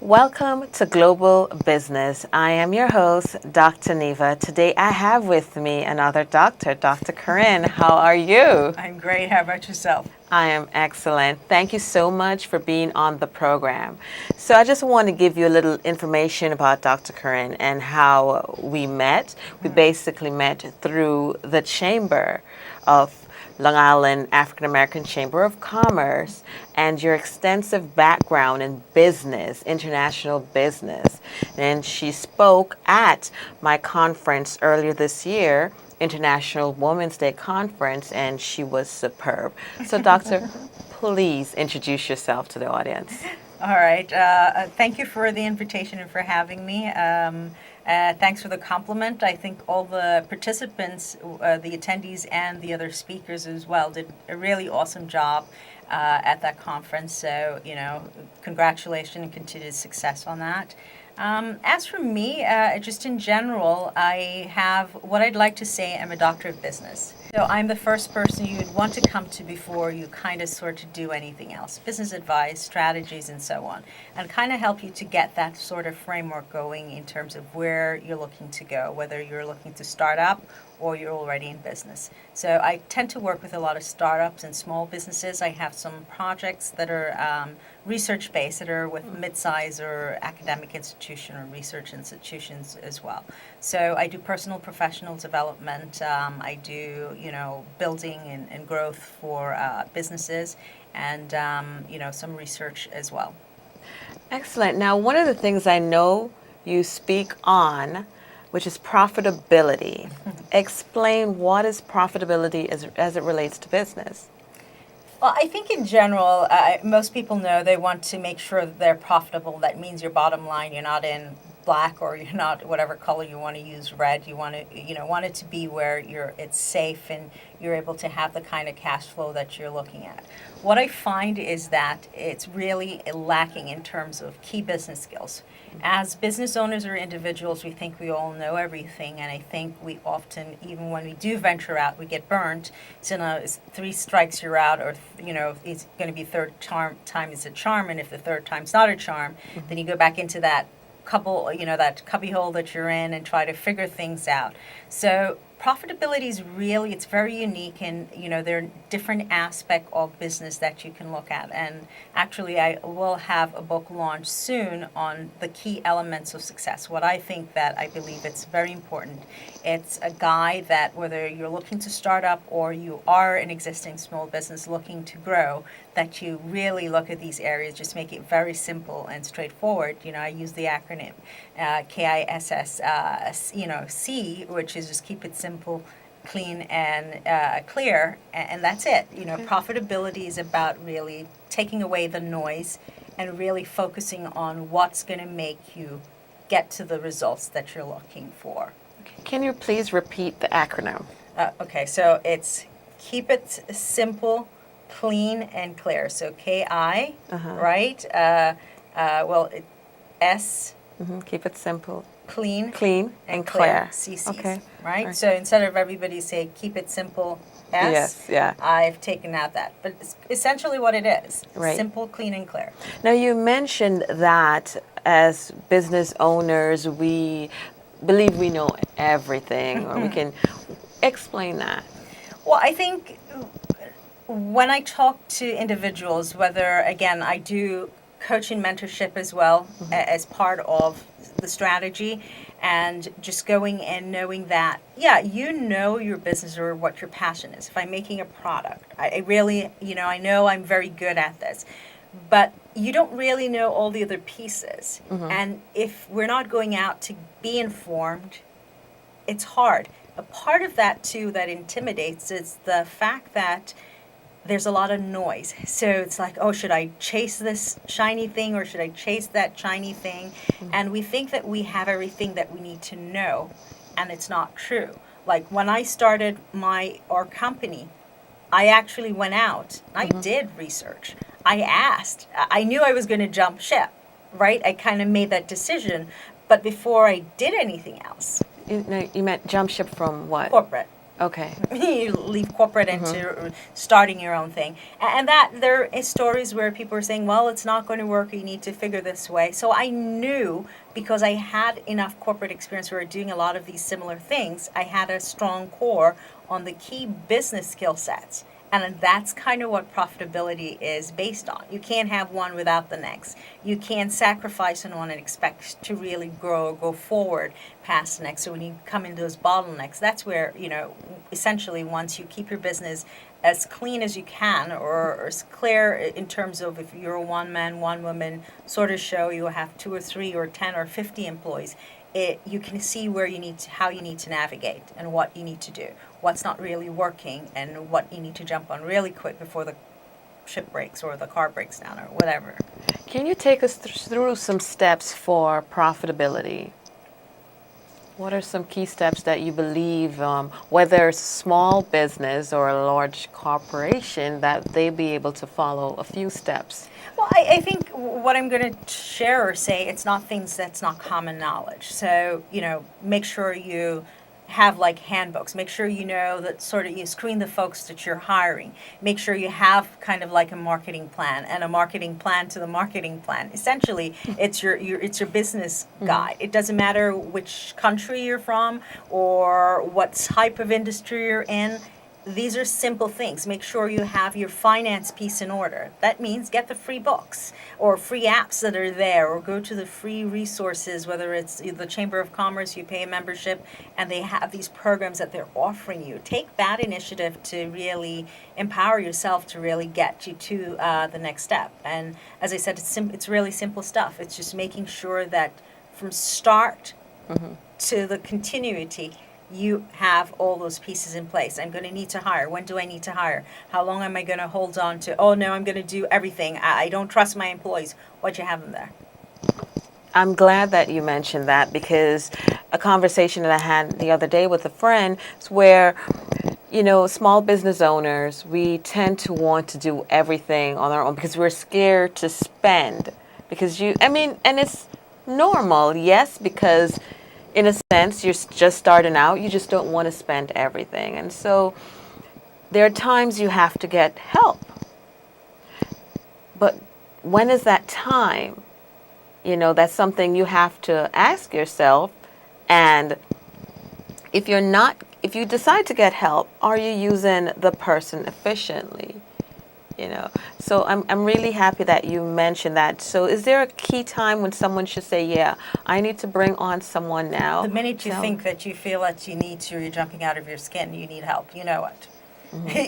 Welcome to Global Business. I am your host, Dr. Neva. Today I have with me another doctor, Dr. Corrine. How are you? I'm great. How about yourself? I am excellent. Thank you so much for being on the program. So I just want to give you a little information about Dr. Corrine and how we met. We basically met through the Chamber of Long Island African American Chamber of Commerce and your extensive background in business, international business. And she spoke at my conference earlier this year, International Women's Day Conference, and she was superb. So, Doctor, please introduce yourself to the audience. All right. Thank you for the invitation and for having me. Thanks for the compliment. I think all the participants, the attendees, and the other speakers as well did a really awesome job at that conference. So, congratulations and continued success on that. As for me, just in general, I have what I'd like to say I'm a doctor of business. So I'm the first person you would want to come to before you kind of sort of do anything else, business advice, strategies, and so on, and kind of help you to get that sort of framework going in terms of where you're looking to go, whether you're looking to start up or you're already in business. So I tend to work with a lot of startups and small businesses. I have some projects that are research-based that are with mid-size or academic institution or research institutions as well. So I do personal professional development. I do, building and growth for businesses and, some research as well. Excellent. Now, one of the things I know you speak on, which is profitability. Explain what is profitability as it relates to business. Well, I think in general, most people know they want to make sure that they're profitable. That means your bottom line, you're not in black or you're not whatever color you want to use, red. You want to, want it to be where it's safe and you're able to have the kind of cash flow that you're looking at. What I find is that it's really lacking in terms of key business skills. As business owners or individuals, we think we all know everything, and I think we often, even when we do venture out, we get burned. So, it's 3 strikes you're out, or it's going to be third time is a charm, and if the third time's not a charm, then you go back into that that cubby hole that you're in and try to figure things out. So profitability is really, it's very unique, and there are different aspects of business that you can look at. And actually, I will have a book launched soon on the key elements of success. What I think that I believe it's very important. It's a guide that whether you're looking to start up or you are an existing small business looking to grow, that you really look at these areas, just make it very simple and straightforward. I use the acronym KISS, C, which is just keep it simple, clean, and clear, and that's it. Profitability is about really taking away the noise and really focusing on what's going to make you get to the results that you're looking for. Can you please repeat the acronym? Okay, so it's keep it simple, clean, and clear. So KI, right? S. Keep it simple. Clean and clear. CCs, okay. Right? So instead of everybody say keep it simple, S, yes, yeah. I've taken out that. But it's essentially what it is. Right. Simple, clean, and clear. Now, you mentioned that as business owners, we believe we know everything, or we can explain that. Well, I think when I talk to individuals, whether, again, I do coaching mentorship as well as part of the strategy, and just going and knowing that, your business or what your passion is. If I'm making a product, I really, I know I'm very good at this, but you don't really know all the other pieces. And if we're not going out to be informed, it's hard. A part of that, too, that intimidates is the fact that there's a lot of noise. So it's like, oh, should I chase this shiny thing or should I chase that shiny thing? And we think that we have everything that we need to know, and it's not true. Like when I started our company, I actually went out. I did research. I asked. I knew I was going to jump ship, right? I kind of made that decision. But before I did anything else. You meant jump ship from what? Corporate. Okay. You leave corporate into starting your own thing. And that there is stories where people are saying, well, it's not going to work, you need to figure this way. So I knew, because I had enough corporate experience where doing a lot of these similar things, I had a strong core on the key business skill sets. And that's kind of what profitability is based on. You can't have one without the next. You can't sacrifice on one and expect to really grow or go forward past the next. So when you come into those bottlenecks, that's where, essentially once you keep your business as clean as you can, or as clear in terms of if you're a one-man, one-woman sort of show, you have 2 or 3 or 10 or 50 employees. You can see where you need to, how you need to navigate and what you need to do, what's not really working, and what you need to jump on really quick before the ship breaks or the car breaks down or whatever. Can you take us through some steps for profitability? What are some key steps that you believe, whether it's a small business or a large corporation, that they be able to follow a few steps? Well, I think what I'm going to share or say, it's not things that's not common knowledge. So, make sure you have like handbooks. Make sure you know that sort of you screen the folks that you're hiring. Make sure you have kind of like a marketing plan and a marketing plan to the marketing plan. Essentially, it's your business guide. It doesn't matter which country you're from or what type of industry you're in. These are simple things. Make sure you have your finance piece in order. That means get the free books or free apps that are there, or go to the free resources, whether it's the Chamber of Commerce, you pay a membership, and they have these programs that they're offering you. Take that initiative to really empower yourself to really get you to the next step. And as I said, it's really simple stuff. It's just making sure that from start to the continuity, you have all those pieces in place. I'm going to need to hire. When do I need to hire? How long am I going to hold on to? Oh, no, I'm going to do everything. I don't trust my employees. What you have them there? I'm glad that you mentioned that, because a conversation that I had the other day with a friend is where, small business owners, we tend to want to do everything on our own because we're scared to spend. And it's normal, yes, because in a sense, you're just starting out. You just don't want to spend everything. And so there are times you have to get help. But when is that time? That's something you have to ask yourself. And if you decide to get help, are you using the person efficiently? So I'm really happy that you mentioned that. So is there a key time when someone should say, yeah, I need to bring on someone now? The minute you think that you feel that you need to, you're jumping out of your skin, you need help, you know it.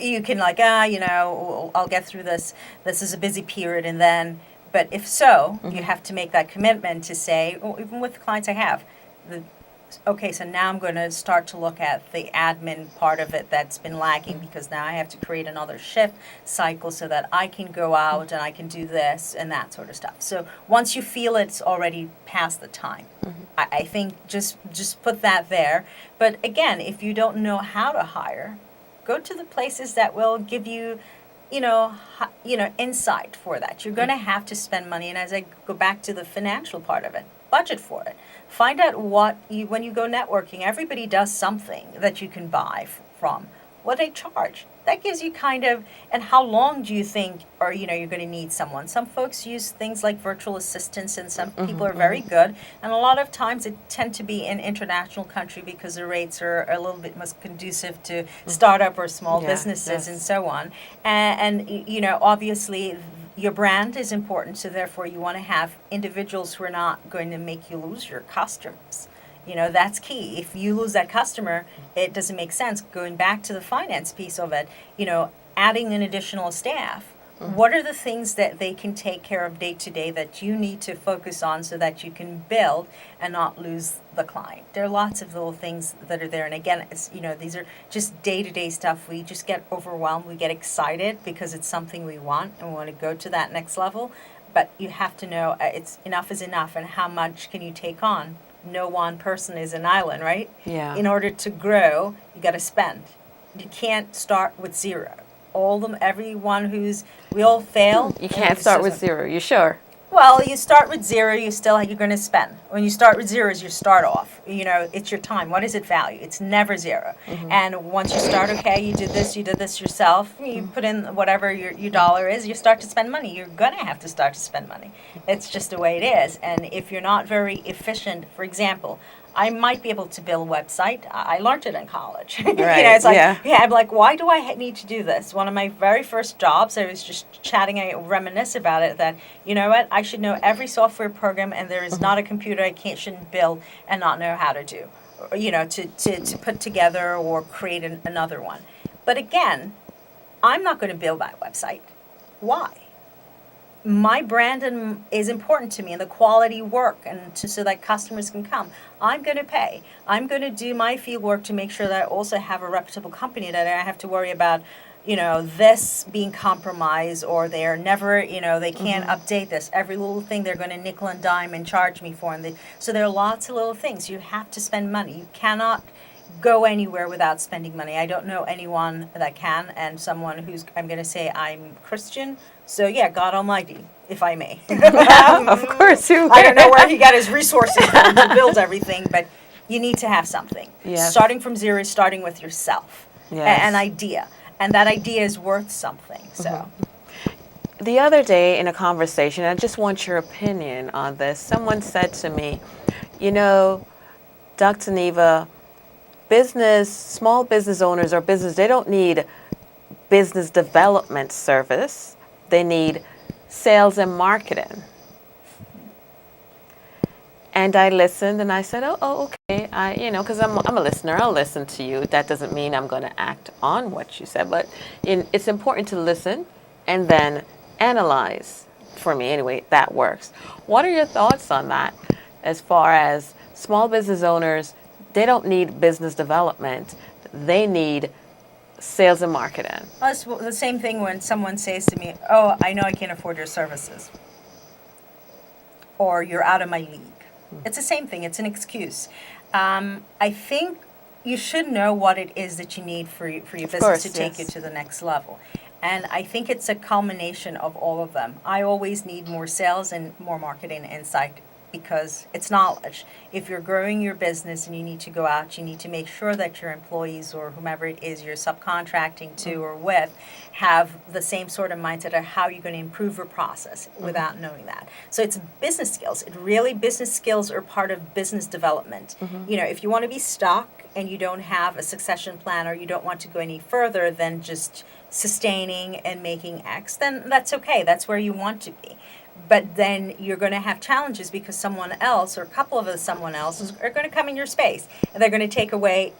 You can I'll get through this. This is a busy period, and then, but if so, you have to make that commitment to say, even with the clients I have, okay, so now I'm going to start to look at the admin part of it that's been lacking, because now I have to create another shift cycle so that I can go out and I can do this and that sort of stuff. So once you feel it's already past the time, I think just put that there. But again, if you don't know how to hire, go to the places that will give you insight for that. You're going to have to spend money, and as I go back to the financial part of it, budget for it. Find out when you go networking, everybody does something that you can buy from. What they charge. That gives you kind of, and how long do you think, or you're going to need someone. Some folks use things like virtual assistants, and some people are very good. And a lot of times it tend to be in international country because the rates are a little bit more conducive to startup or small businesses and so on. And obviously your brand is important, so therefore you want to have individuals who are not going to make you lose your customers. That's key. If you lose that customer, it doesn't make sense. Going back to the finance piece of it, adding an additional staff. What are the things that they can take care of day to day that you need to focus on so that you can build and not lose the client? There are lots of little things that are there. And again, it's, these are just day-to-day stuff. We just get overwhelmed. We get excited because it's something we want and we want to go to that next level. But you have to know it's enough is enough, and how much can you take on? No one person is an island, right? Yeah. In order to grow, you got to spend. You can't start with zero. Everyone we all fail. You can't start with zero. You sure? Well, you start with zero, you're going to spend. When you start with zeros, you start off. It's your time. What is it value? It's never 0. And once you start, okay, you did this yourself, you put in whatever your dollar is, you start to spend money. You're going to have to start to spend money. It's just the way it is. And if you're not very efficient, for example, I might be able to build a website. I learned it in college. It's like, I'm like, why do I need to do this? One of my very first jobs, I was just chatting, I reminisce about it, that, you know what, I should know every software program, and there is not a computer shouldn't build and not know how to do, to put together or create another one. But again, I'm not going to build that website. Why? My brand is important to me, and the quality work, and so that customers can come. I'm going to pay. I'm going to do my field work to make sure that I also have a reputable company, that I don't have to worry about, this being compromised, or they're never, they can't update this. Every little thing they're going to nickel and dime and charge me for. So there are lots of little things. You have to spend money. You cannot go anywhere without spending money. I don't know anyone that can, and someone I'm going to say I'm Christian. So yeah, God Almighty, if I may. Of course you. I don't know where he got his resources from to build everything, but you need to have something. Yes. Starting from zero, starting with yourself, Yes. an idea, and that idea is worth something. So. The other day in a conversation, I just want your opinion on this. Someone said to me, Dr. Neva, small business owners or they don't need business development service. They need sales and marketing. And I listened and I said, oh okay. Because I'm a listener. I'll listen to you. That doesn't mean I'm going to act on what you said. But it's important to listen and then analyze. For me, anyway, that works. What are your thoughts on that as far as small business owners? They don't need business development. They need sales and marketing. Well, it's the same thing when someone says to me, oh, I know I can't afford your services. Or you're out of my league. It's the same thing. It's an excuse. I think you should know what it is that you need for your business to take you to the next level. And I think it's a culmination of all of them. I always need more sales and more marketing insight, because it's knowledge. If you're growing your business and you need to go out, you need to make sure that your employees or whomever it is you're subcontracting to or with have the same sort of mindset of how you're going to improve your process without knowing that. So it's business skills. Business skills are part of business development. If you want to be stuck and you don't have a succession plan, or you don't want to go any further than just sustaining and making X, then that's okay. That's where you want to be. But then you're going to have challenges, because someone else or a couple of someone else are going to come in your space, and they're going to take away,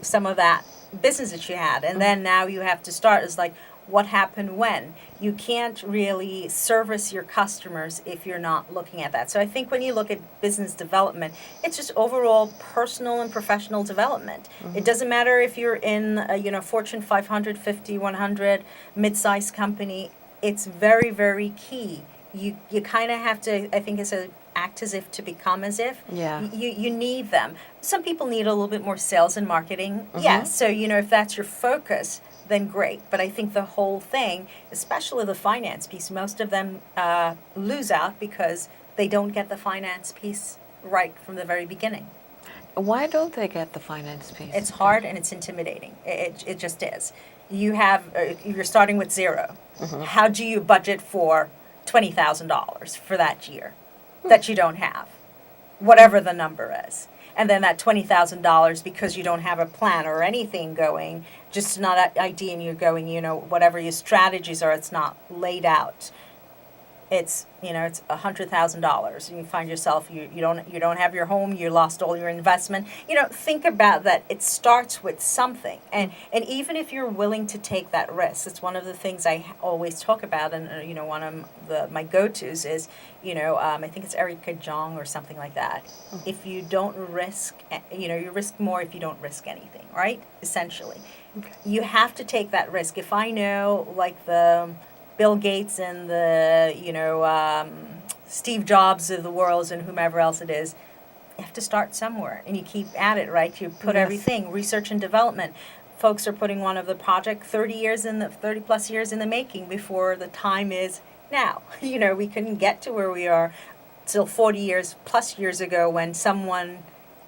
some of that business that you had. And then now you have to start. It's like, what happened when? You can't really service your customers if you're not looking at that. So I think when you look at business development, it's just overall personal and professional development. It doesn't matter if you're in a Fortune 500, 50, 100 mid-sized company. It's very, very key. You kind of have to, I think it's act as if to become as if. Yeah. You need them. Some people need a little bit more sales and marketing. Yes. So, if that's your focus, then great. But I think the whole thing, especially the finance piece, most of them lose out because they don't get the finance piece right from the very beginning. Why don't they get the finance piece? It's hard and it's intimidating. It just is. You're starting with zero. How do you budget for $20,000 for that year that you don't have, whatever the number is? And then that $20,000, because you don't have a plan or anything going, just not an idea, and you're going, whatever your strategies are, it's not laid out. It's it's $100,000. You find yourself you don't have your home. You lost all your investment. Think about that. It starts with something, and even if you're willing to take that risk, it's one of the things I always talk about. And one of my go-tos is I think it's Erica Jong or something like that. If you don't risk, you risk more if you don't risk anything, right? Essentially, you have to take that risk. If I know, like the Bill Gates and the Steve Jobs of the world and whomever else it is, you have to start somewhere, and you keep at it, right? You put everything, research and development. Folks are putting one of the project 30 plus years in the making before the time is now. We couldn't get to where we are till 40 years plus years ago when someone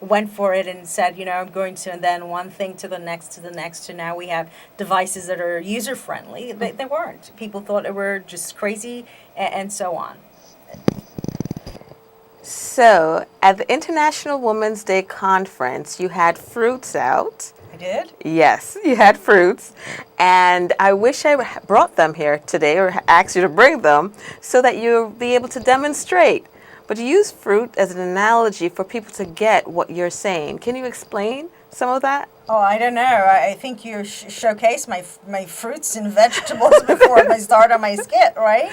went for it and said, I'm going to, and then one thing to the next to the next to now we have devices that are user friendly. They weren't. People thought it were just crazy and so on. So, at the International Women's Day conference, you had fruits out. I did? Yes, you had fruits. And I wish I brought them here today or asked you to bring them so that you'll be able to demonstrate. But you use fruit as an analogy for people to get what you're saying. Can you explain some of that? Oh, I don't know. I think you showcase my fruits and vegetables before I start on my skit, right?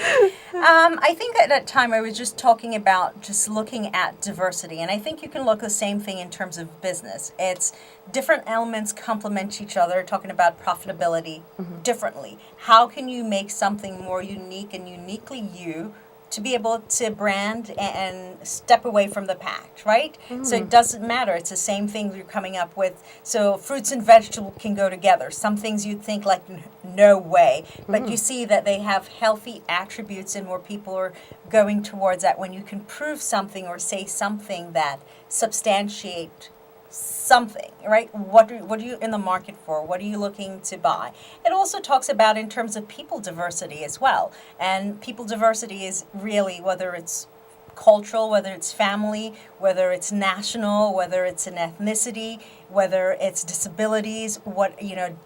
I think at that time I was just talking about just looking at diversity. And I think you can look the same thing in terms of business. It's different elements complement each other, talking about profitability differently. How can you make something more unique and uniquely you to be able to brand and step away from the pack, right? So it doesn't matter. It's the same thing you're coming up with. So fruits and vegetables can go together. Some things you'd think like, no way. But you see that they have healthy attributes and more people are going towards that when you can prove something or say something that substantiate something, right? What are you in the market for? What are you looking to buy? It also talks about in terms of people diversity as well. And people diversity is really whether it's cultural, whether it's family, whether it's national, whether it's an ethnicity, whether it's disabilities,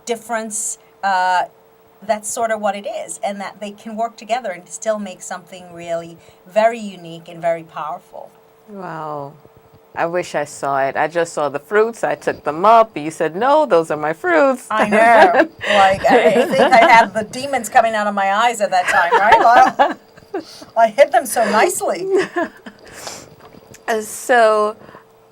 difference. That's sort of what it is, and that they can work together and still make something really very unique and very powerful. Wow. I wish I saw it. I just saw the fruits. I took them up. You said, no, those are my fruits. I know. Like, I think I had the demons coming out of my eyes at that time, right? I hid them so nicely. So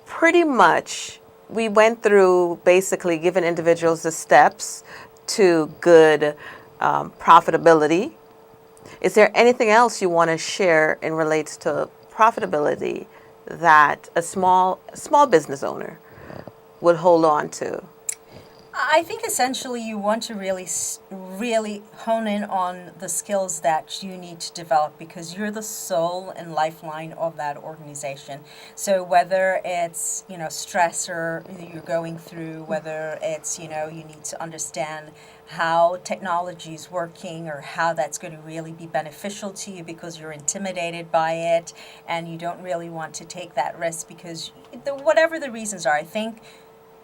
pretty much we went through basically giving individuals the steps to good profitability. Is there anything else you want to share in relates to profitability that a small business owner would hold on to? I think essentially you want to really hone in on the skills that you need to develop because you're the soul and lifeline of that organization. So whether it's, stress or you're going through, whether it's, you need to understand how technology is working or how that's going to really be beneficial to you because you're intimidated by it and you don't really want to take that risk because whatever the reasons are, I think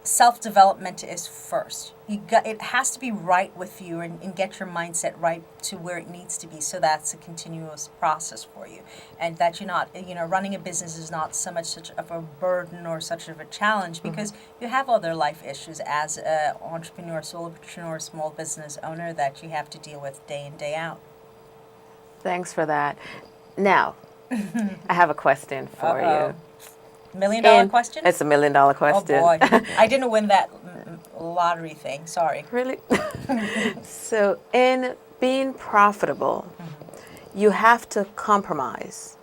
self-development is first. It has to be right with you and get your mindset right to where it needs to be. So that's a continuous process for you, and that you're not, running a business is not so much such of a burden or such of a challenge because you have other life issues as an entrepreneur, solopreneur, small business owner that you have to deal with day in, day out. Thanks for that. Now, I have a question for you. $1 million question? It's $1 million question. Oh boy, I didn't win that lottery thing. Sorry. Really? So in being profitable, you have to compromise.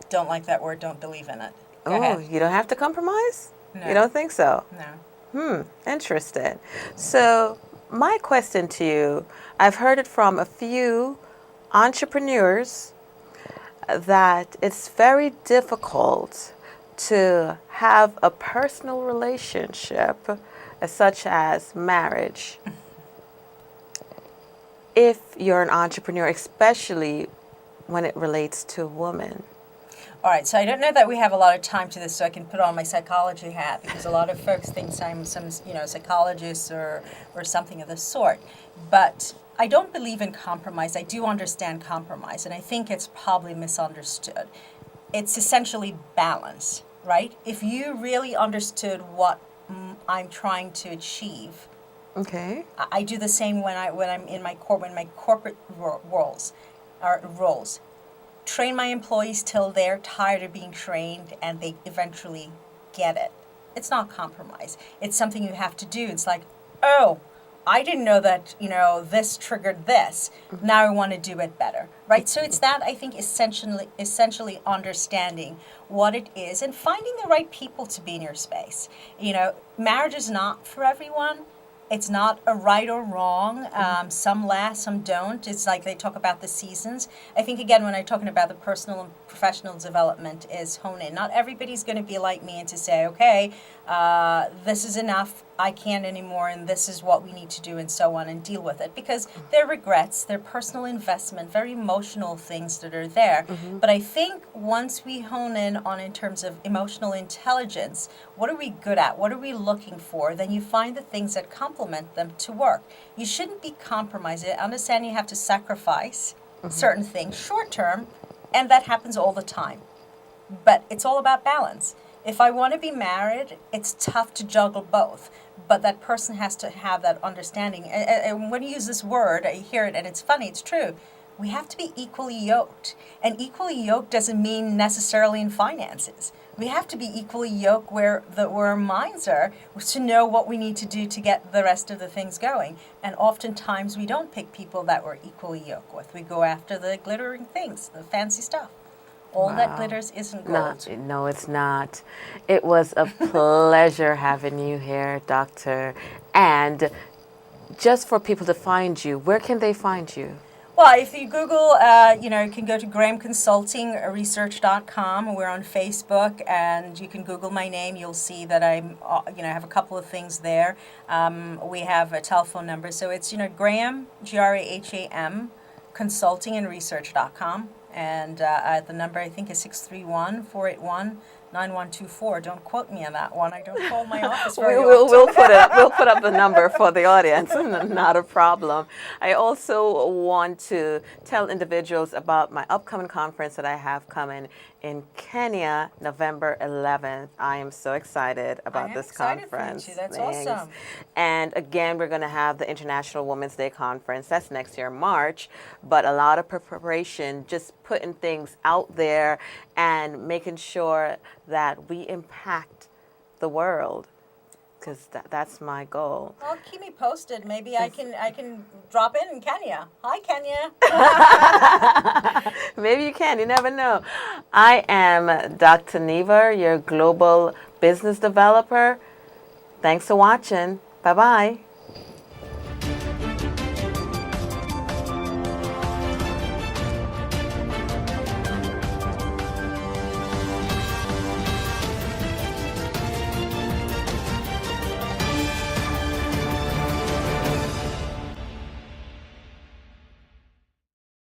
Don't like that word. Don't believe in it. Go Oh, ahead. you don't have to compromise? No. You don't think so? No. Interesting. So my question to you, I've heard it from a few entrepreneurs that it's very difficult to have a personal relationship such as marriage if you're an entrepreneur, especially when it relates to women. All right, so I don't know that we have a lot of time to this, so I can put on my psychology hat because a lot of folks think I'm some psychologist or something of the sort. But I don't believe in compromise. I do understand compromise, and I think it's probably misunderstood. It's essentially balance, right? If you really understood what I'm trying to achieve, Okay. I do the same when I'm in my corporate roles. Train my employees till they're tired of being trained and they eventually get it. It's not compromise. It's something you have to do. It's like, oh, I didn't know that, this triggered this. Now I want to do it better, right? So it's that, I think, essentially understanding what it is and finding the right people to be in your space. Marriage is not for everyone. It's not a right or wrong. Some last, some don't. It's like they talk about the seasons. I think, again, when I'm talking about the personal and professional development is hone in. Not everybody's going to be like me and to say, okay, this is enough, I can't anymore, and this is what we need to do, and so on, and deal with it. Because they're regrets, they're personal investment, very emotional things that are there. But I think once we hone in terms of emotional intelligence, what are we good at? What are we looking for? Then you find the things that complement them to work. You shouldn't be compromised. I understand you have to sacrifice certain things short term, and that happens all the time. But it's all about balance. If I want to be married, it's tough to juggle both. But that person has to have that understanding. And when you use this word, I hear it, and it's funny, it's true. We have to be equally yoked. And equally yoked doesn't mean necessarily in finances. We have to be equally yoked where our minds are to know what we need to do to get the rest of the things going. And oftentimes we don't pick people that we're equally yoked with. We go after the glittering things, the fancy stuff. All that glitters isn't gold. No, it's not. It was a pleasure having you here, Doctor. And just for people to find you, where can they find you? Well, if you Google, you can go to grahamconsultingresearch.com. We're on Facebook, and you can Google my name. You'll see that I'm, have a couple of things there. We have a telephone number. So it's, Graham, Graham, consultingandresearch.com. And the number, I think, is 631-481-9124. Don't quote me on that one. I don't call my office very often. We'll put up the number for the audience. Not a problem. I also want to tell individuals about my upcoming conference that I have coming in Kenya, November 11th. I am so excited about this conference. For you too. That's awesome. And again, we're going to have the International Women's Day Conference. That's next year, March. But a lot of preparation, just putting things out there and making sure that we impact the world, because that's my goal. Well, keep me posted. Maybe I can drop in Kenya. Hi, Kenya. Maybe you can. You never know. I am Dr. Neva, your global business developer. Thanks for watching. Bye-bye.